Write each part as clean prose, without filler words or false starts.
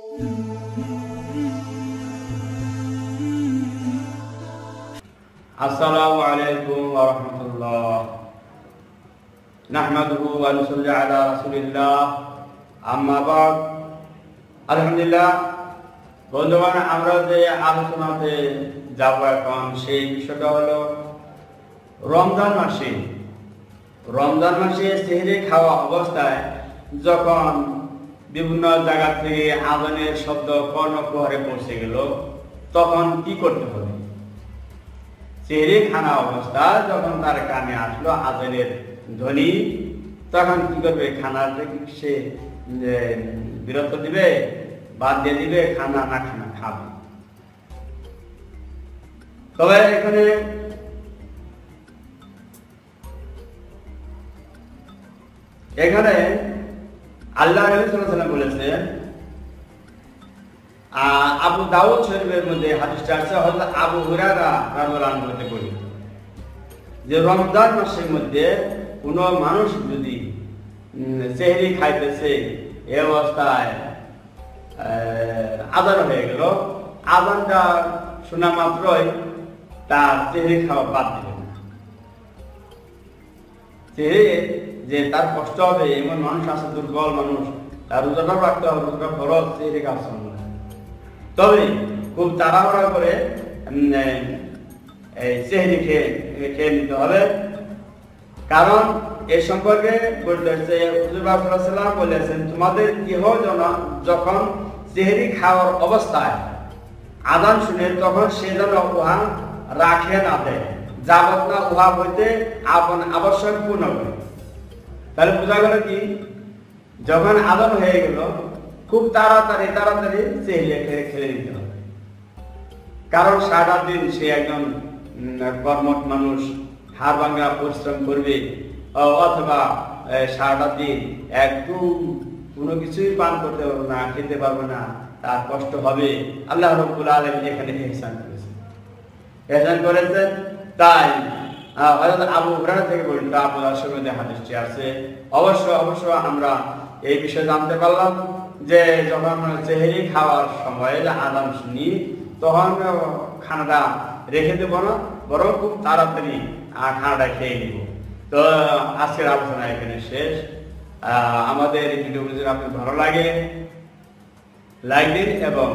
Assalamualaikum warahmatullahi nahmaduhu wa nusalli ala rasulillah amma ba'd alhamdulillah বন্ধুগণ আমরা যে আলোচনাতে যাব এখন সেই বিষয়টা হলো রমজান মাসে সেহরি খাওয়া অবস্থায় যখন বিভিন্ন জায়গা থেকে আযানের শব্দ কর্ণকুহরে পৌঁছে গেল তখন কি করতে হবে। সেহরি খানা অবস্থা যখন তার কানে আসলো আযানের ধ্বনি তখন কি করবে, খানা থেকে সে বিরত দিবে, বাদ দিয়ে দিবে, খানা না খানা খাবে। তবে এখানে আল্লাহ নবী সাল্লাল্লাহু আলাইহি ওয়াসাল্লাম বলেছেন, আবু দাউদ শরীফের মধ্যে হাদিসটা আছে, হযরত আবু হুরায়রা রাদিয়াল্লাহু আনহু হতে বলেন যে রমজান মাসের মধ্যে কোন মানুষ যদি সেহরি খাইতেছে এই অবস্থায় আযান হয়ে গেল, আযানটা শোনা মাত্রই তার সেহরি খাওয়া বাদ দিবে না। সেহরি যে তার কষ্ট হবে এমন মানুষ আছে, দুর্বল মানুষ, তার রোজাটা রাখতে হবে, রোজা ফরজ, সেহরি খাওয়া সম্ভব না। তবে খুব তাড়াহুড়া করে সেহরি খেয়ে নিতে হবে, কারণ এ সম্পর্কে বলতেছে হুজুর সাল্লাল্লাহু আলাইহি ওয়াসাল্লাম বলেছেন, তোমাদের ইহজন যখন সেহরি খাওয়ার অবস্থায় আযান শুনে তখন সে যেন উহা রাখে না দেয়, যাবত না উহা হইতে আপন আবশ্যক পূর্ণ করে। তাহলে বোঝা গেল কি, যখন আযান হয়ে গেল খুব তাড়াতাড়ি সেহরি খেলে নিতে হবে, কারণ সারা দিন সে একজন কর্মঠ মানুষ, হাড় ভাঙা পরিশ্রম করবে, অথবা সারাটা দিন একদম কোনো কিছুই পান করতে পারবে না, খেতে পারবে না, তার কষ্ট হবে। আল্লাহ রাব্বুল আলামিন এখানে ইহসান করেছেন। তাই হযরত আবু হুরায়রা থেকে বর্ণিত আপনার সঙ্গে হাদিসটি আছে। অবশ্য আমরা এই বিষয়ে জানতে পারলাম যে যখন সেহরি খাওয়ার সময় আযান শুনি তখন খানাটা রেখে দেব না, বরং খুব তাড়াতাড়ি খানাটা খেয়ে নিব। তো আজকের আলোচনা এখানে শেষ। আমাদের ভিডিও যদি আপনার ভালো লাগে লাইক দিন এবং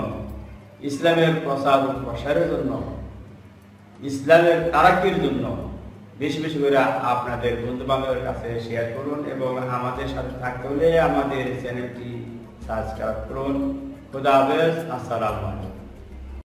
ইসলামের প্রচার ও প্রসারের জন্য, ইসলামের তারাক্কির জন্য বেশি বেশি করে আপনাদের বন্ধু বান্ধবের কাছে শেয়ার করুন এবং আমাদের সাথে থাকতে হলে আমাদের চ্যানেলটি সাবস্ক্রাইব করুন। খোদা হাফেজ। আসসালামু আলাইকুম।